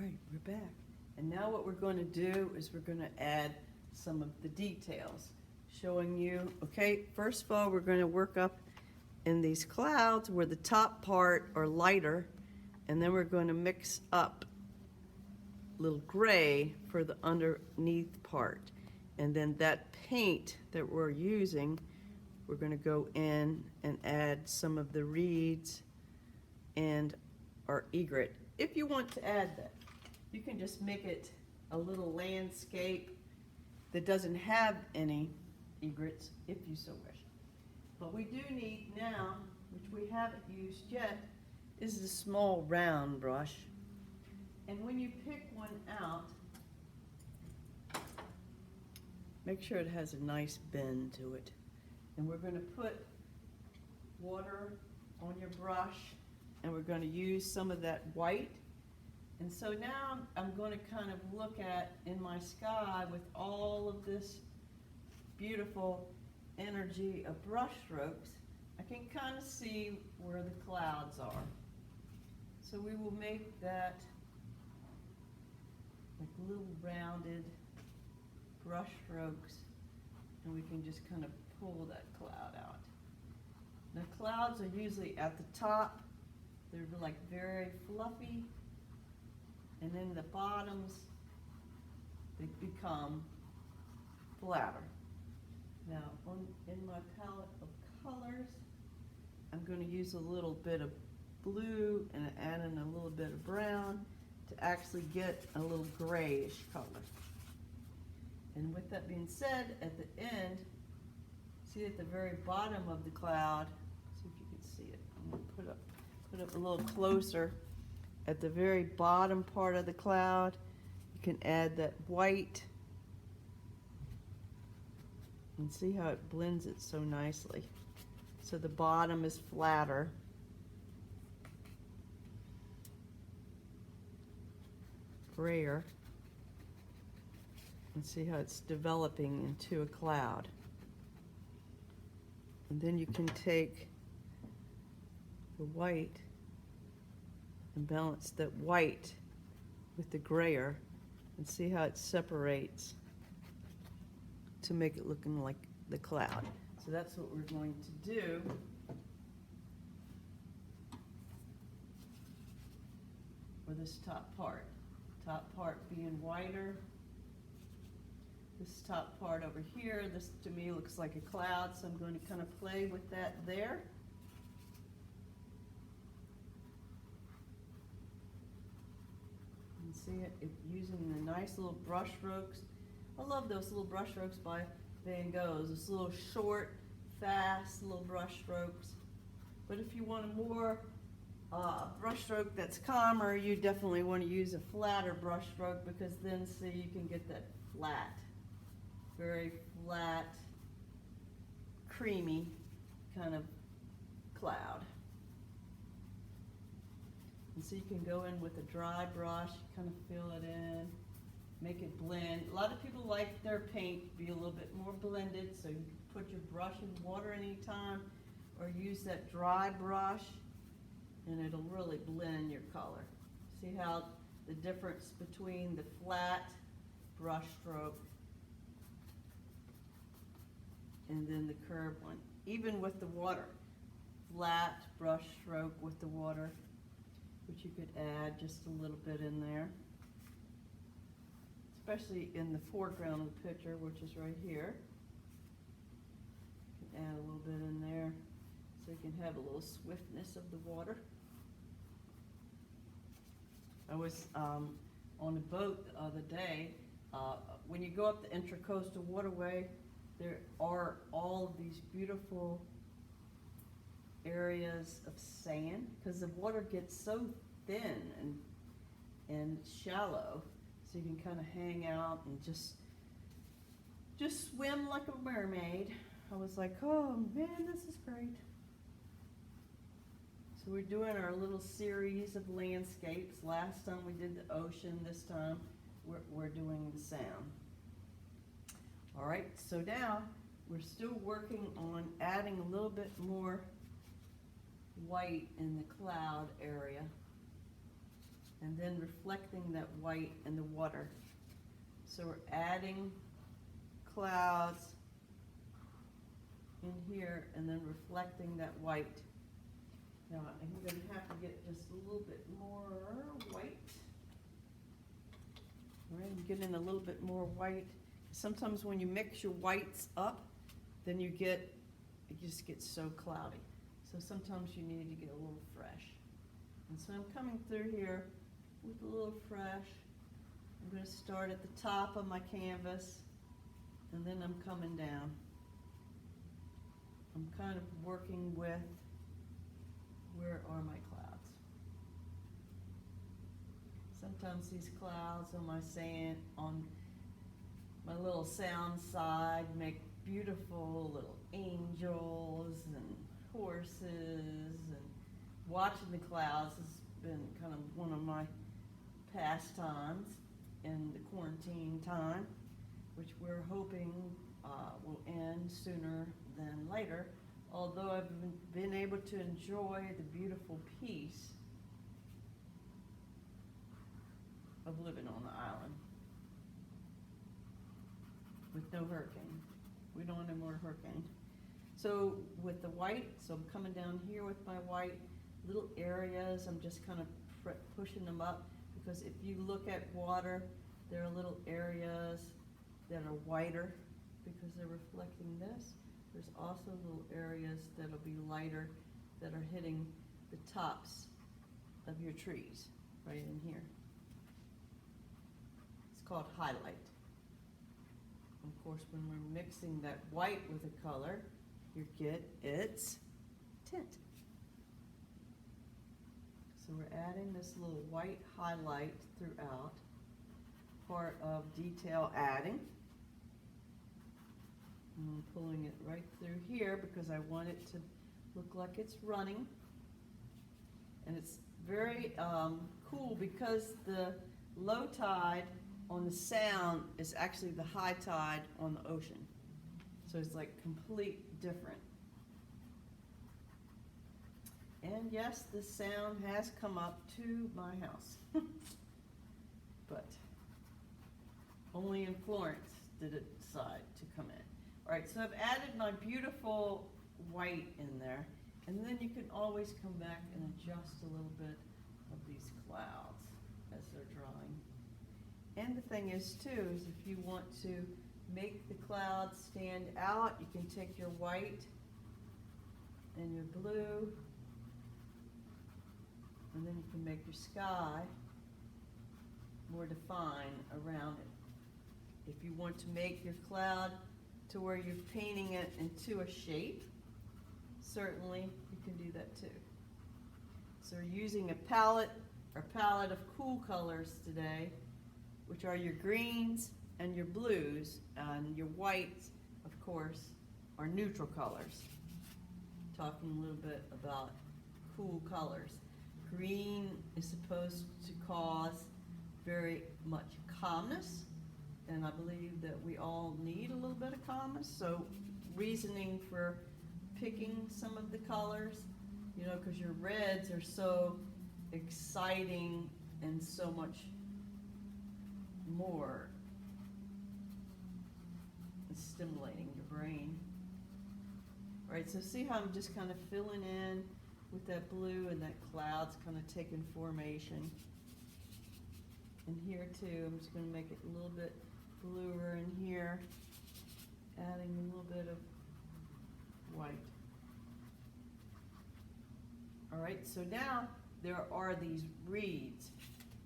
right, we're back. And now what we're going to do is we're going to add some of the details, showing you, okay, first of all, we're going to work up in these clouds where the top part are lighter, and then we're going to mix up a little gray for the underneath part. And then that paint that we're using, we're going to go in and add some of the reeds and our egret. If you want to add that, you can just make it a little landscape that doesn't have any egrets, if you so wish. But we do need now, which we haven't used yet, is the small round brush. And when you pick one out, make sure it has a nice bend to it. And we're going to put water on your brush, and we're going to use some of that white. And so now I'm going to kind of look at in my sky with all of this beautiful energy of brush strokes, I can kind of see where the clouds are. So we will make that like little rounded brush strokes, and we can just kind of pull that cloud out. The clouds are usually at the top. They're like very fluffy, and then the bottoms, they become flatter. Now, in my palette of colors, I'm going to use a little bit of blue and add in a little bit of brown to actually get a little grayish color. And with that being said, at the end, see at the very bottom of the cloud, see if you can see it. I'm going to put up a little closer. At the very bottom part of the cloud, you can add that white and see how it blends it so nicely. So the bottom is flatter. Grayer. And see how it's developing into a cloud. And then you can take the white and balance that white with the grayer and see how it separates to make it looking like the cloud. So that's what we're going to do. For this top part. Top part being whiter. This top part over here, this to me looks like a cloud, so I'm going to kind of play with that there. And see it using the nice little brush strokes. I love those little brush strokes by Van Gogh's. Those little short, fast little brush strokes. But if you want a more brush stroke that's calmer, you definitely want to use a flatter brush stroke, because then see you can get that flat, very flat, creamy kind of cloud. And so you can go in with a dry brush, kind of fill it in, make it blend. A lot of people like their paint to be a little bit more blended, so you can put your brush in water anytime, or use that dry brush, and it'll really blend your color. See how the difference between the flat brush stroke and then the curved one. Even with the water, flat brush stroke with the water, which you could add just a little bit in there, especially in the foreground of the picture, which is right here. You can add a little bit in there so you can have a little swiftness of the water. I was on a boat the other day. When you go up the Intracoastal Waterway, there are all of these beautiful areas of sand, because the water gets so thin and shallow, so you can kind of hang out and just swim like a mermaid. I was like, oh man, this is great. So we're doing our little series of landscapes. Last time we did the ocean, this time we're doing the sound. All right, so now we're still working on adding a little bit more white in the cloud area. and then reflecting that white in the water. So we're adding clouds in here and then reflecting that white. Now I'm going to have to get just a little bit more white. All right, I'm getting a little bit more white. Sometimes when you mix your whites up, then it just gets so cloudy. So sometimes you need to get a little fresh. And so I'm coming through here with a little fresh. I'm going to start at the top of my canvas, and then I'm coming down. I'm kind of working with, where are my clouds? Sometimes these clouds on my little sound side make beautiful little angels and horses, and watching the clouds has been kind of one of my pastimes in the quarantine time, which we're hoping will end sooner than later, although I've been able to enjoy the beautiful peace of living on the island with no hurricane. We don't have any more hurricane. So with the white, so I'm coming down here with my white, little areas, I'm just kind of pushing them up, because if you look at water, there are little areas that are whiter because they're reflecting this. There's also little areas that'll be lighter that are hitting the tops of your trees right in here. It's called highlight. Of course, when we're mixing that white with a color, you get its tint. So we're adding this little white highlight throughout, part of detail adding. And I'm pulling it right through here because I want it to look like it's running. And it's very cool because the low tide on the sound is actually the high tide on the ocean. So it's like complete different. And yes, the sound has come up to my house. But only in Florence did it decide to come in. All right, so I've added my beautiful white in there, and then you can always come back and adjust a little bit of these clouds as they're drying. And the thing is too, is if you want to make the clouds stand out, you can take your white and your blue, and then you can make your sky more defined around it. If you want to make your cloud to where you're painting it into a shape, certainly you can do that too. So we're using a palette of cool colors today, which are your greens and your blues, and your whites, of course, are neutral colors. Talking a little bit about cool colors. Green is supposed to cause very much calmness, and I believe that we all need a little bit of calmness. So reasoning for picking some of the colors, you know, because your reds are so exciting and so much more stimulating your brain. All right, so see how I'm just kind of filling in with that blue, and that cloud's kind of taking formation. And here too, I'm just going to make it a little bit bluer in here, adding a little bit of white. All right, so now there are these reeds.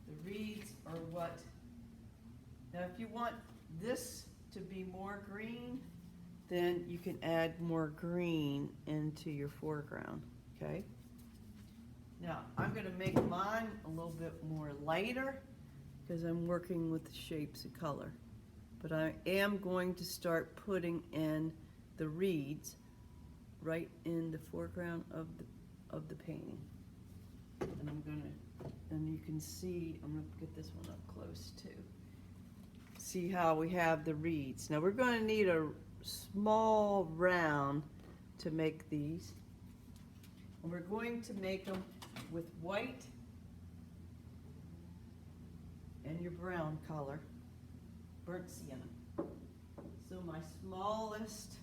The reeds are what, now if you want this to be more green, then you can add more green into your foreground, okay? Now, I'm gonna make mine a little bit more lighter because I'm working with the shapes of color. But I am going to start putting in the reeds right in the foreground of the painting. And I'm gonna, and you can see, I'm gonna get this one up close too. See how we have the reeds. Now we're gonna need a small round to make these. And we're going to make them with white your brown color, burnt sienna. So my smallest,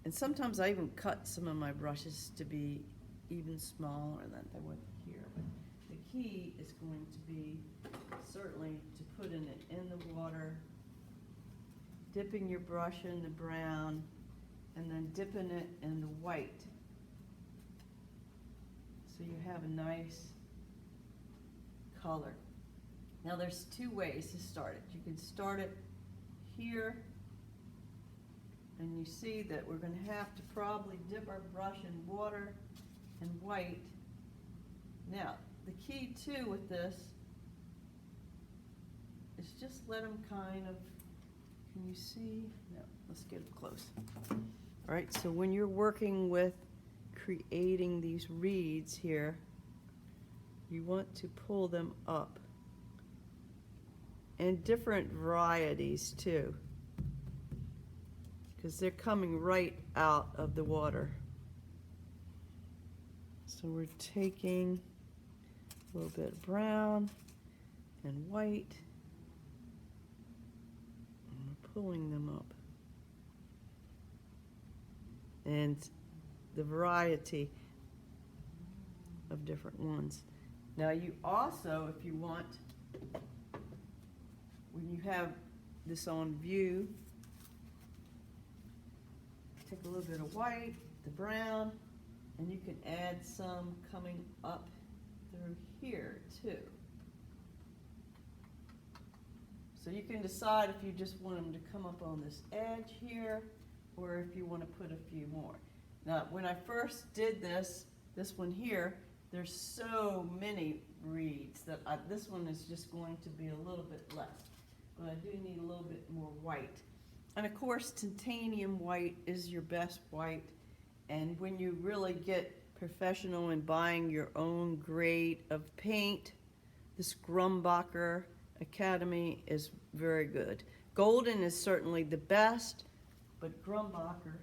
and sometimes I even cut some of my brushes to be even smaller than they would here. But the key is going to be certainly to put it in the water, dipping your brush in the brown, and then dipping it in the white. So you have a nice color. Now there's two ways to start it. You can start it here, and you see that we're going to have to probably dip our brush in water and white. Now, the key too with this is just let them kind of, can you see? No, let's get it close. All right, so when you're working with creating these reeds here, you want to pull them up. And different varieties too, because they're coming right out of the water. So we're taking a little bit of brown and white, and we're pulling them up. And the variety of different ones. Now you also, if you want, when you have this on view, take a little bit of white, the brown, and you can add some coming up through here too. So you can decide if you just want them to come up on this edge here, or if you want to put a few more. Now, when I first did this one here, there's so many reeds that this one is just going to be a little bit less. But I do need a little bit more white. And of course, titanium white is your best white. And when you really get professional in buying your own grade of paint, this Grumbacher Academy is very good. Golden is certainly the best, but Grumbacher,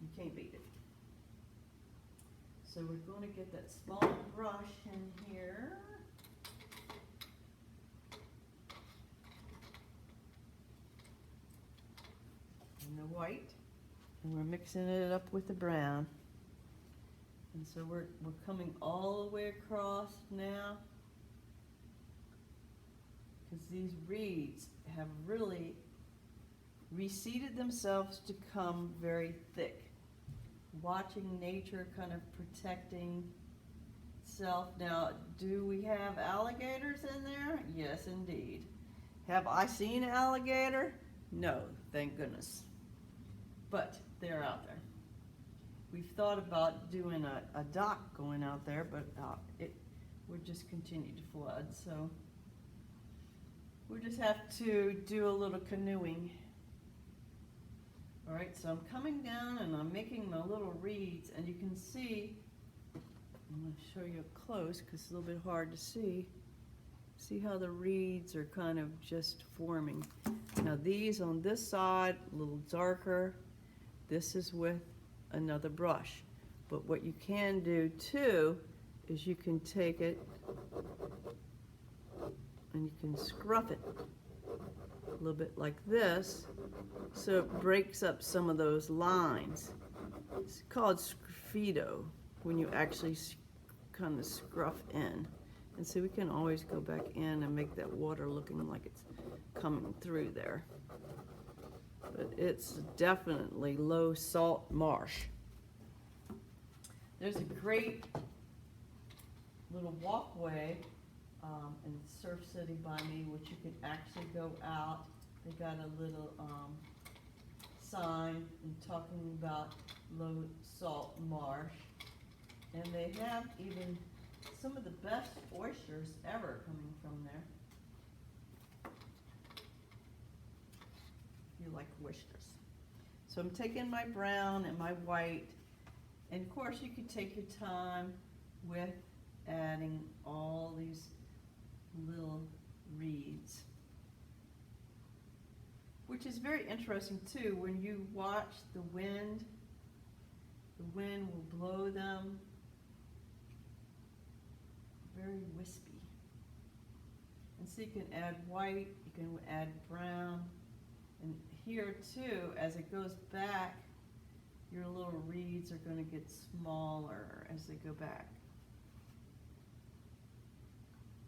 you can't beat it. So we're going to get that small brush in here. And the white, and we're mixing it up with the brown. And so we're coming all the way across now, because these reeds have really reseeded themselves to come very thick. Watching nature kind of protecting itself. Now, do we have alligators in there? Yes, indeed. Have I seen an alligator? No, thank goodness. But they're out there. We've thought about doing a dock going out there, but it would just continue to flood. So we'll just have to do a little canoeing. All right, so I'm coming down and I'm making my little reeds, and you can see, I'm going to show you up close because it's a little bit hard to see. See how the reeds are kind of just forming. Now these on this side, a little darker. This is with another brush. But what you can do too is you can take it and you can scruff it a little bit like this, so it breaks up some of those lines. It's called sgraffito when you actually kind of scruff in. And so we can always go back in and make that water looking like it's coming through there. But it's definitely low salt marsh. There's a great little walkway in Surf City by me, which you can actually go out. They got a little sign talking about low salt marsh. And they have even some of the best oysters ever coming from there. If you like oysters. So I'm taking my brown and my white, and of course you could take your time with adding all these little reeds, which is very interesting too. When you watch the wind will blow them very wispy. And so you can add white, you can add brown. And here too, as it goes back, your little reeds are going to get smaller as they go back.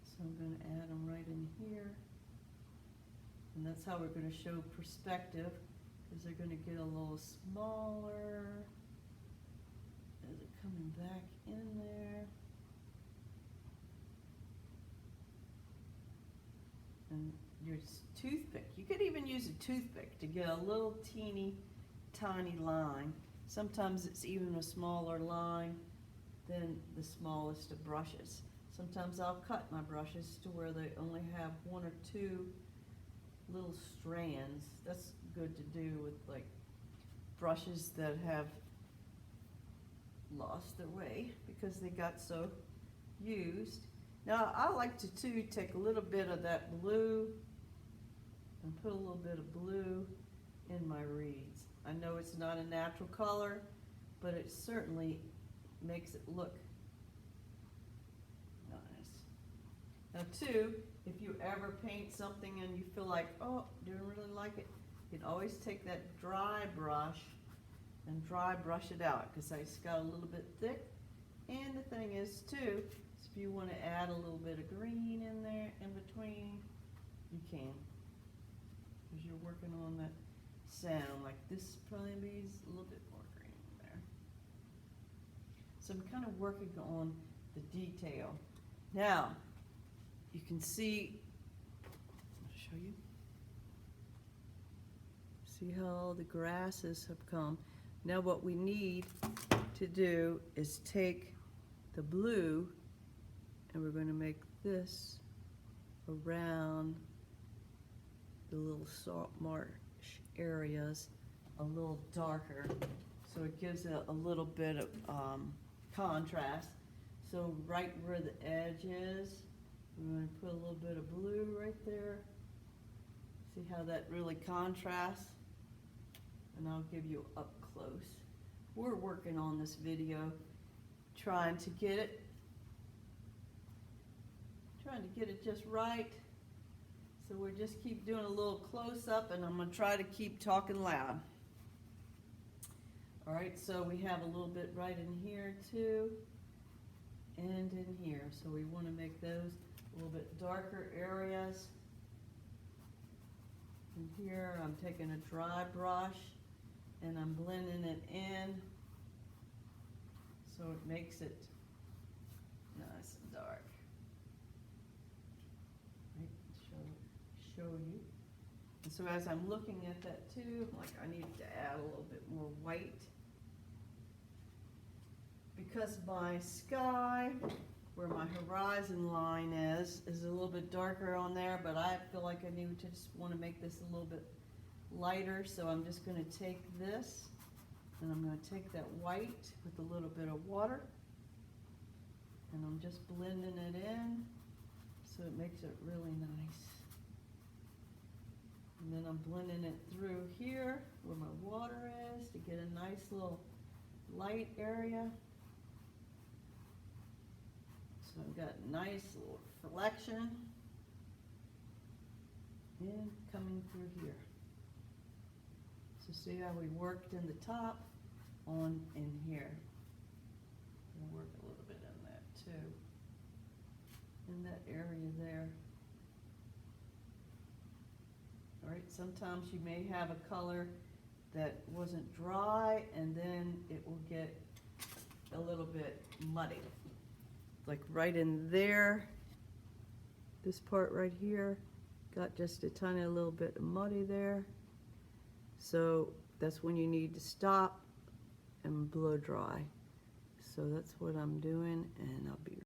So I'm going to add them right in here. And that's how we're going to show perspective, because they're going to get a little smaller as they're coming back in there. And your toothpick, you could even use a toothpick to get a little teeny tiny line. Sometimes it's even a smaller line than the smallest of brushes. Sometimes I'll cut my brushes to where they only have one or two little strands. That's good to do with like brushes that have lost their way because they got so used. Now I like to too take a little bit of that blue and put a little bit of blue in my reeds. I know it's not a natural color, but it certainly makes it look nice. Now too, if you ever paint something and you feel like, oh, don't really like it, you can always take that dry brush and dry brush it out, because it's got a little bit thick. And the thing is too, if you want to add a little bit of green in there in between, you can, because you're working on that sound. Like this probably needs a little bit more green in there. So I'm kind of working on the detail. Now, you can see, I'll show you. See how all the grasses have come. Now what we need to do is take the blue and we're going to make this around the little salt marsh areas a little darker, so it gives it a little bit of contrast. So right where the edge is, we're going to put a little bit of blue right there. See how that really contrasts? And I'll give you up close. We're working on this video, trying to get it just right. So we'll just keep doing a little close up, and I'm going to try to keep talking loud. All right, so we have a little bit right in here too, and in here. So we want to make those a little bit darker areas. And here I'm taking a dry brush and I'm blending it in so it makes it nice and dark. Right, show you. And so as I'm looking at that too, I'm like, I need to add a little bit more white, because my sky, where my horizon line is a little bit darker on there, but I feel like I need to just want to make this a little bit lighter. So I'm just going to take this and I'm going to take that white with a little bit of water and I'm just blending it in so it makes it really nice. And then I'm blending it through here where my water is to get a nice little light area. So I've got a nice little reflection and coming through here. So see how we worked in the top, on in here. We'll work a little bit in that too, in that area there. All right, sometimes you may have a color that wasn't dry and then it will get a little bit muddy. Like right in there, this part right here got just a tiny little bit of muddy there. So that's when you need to stop and blow dry. So that's what I'm doing, and I'll be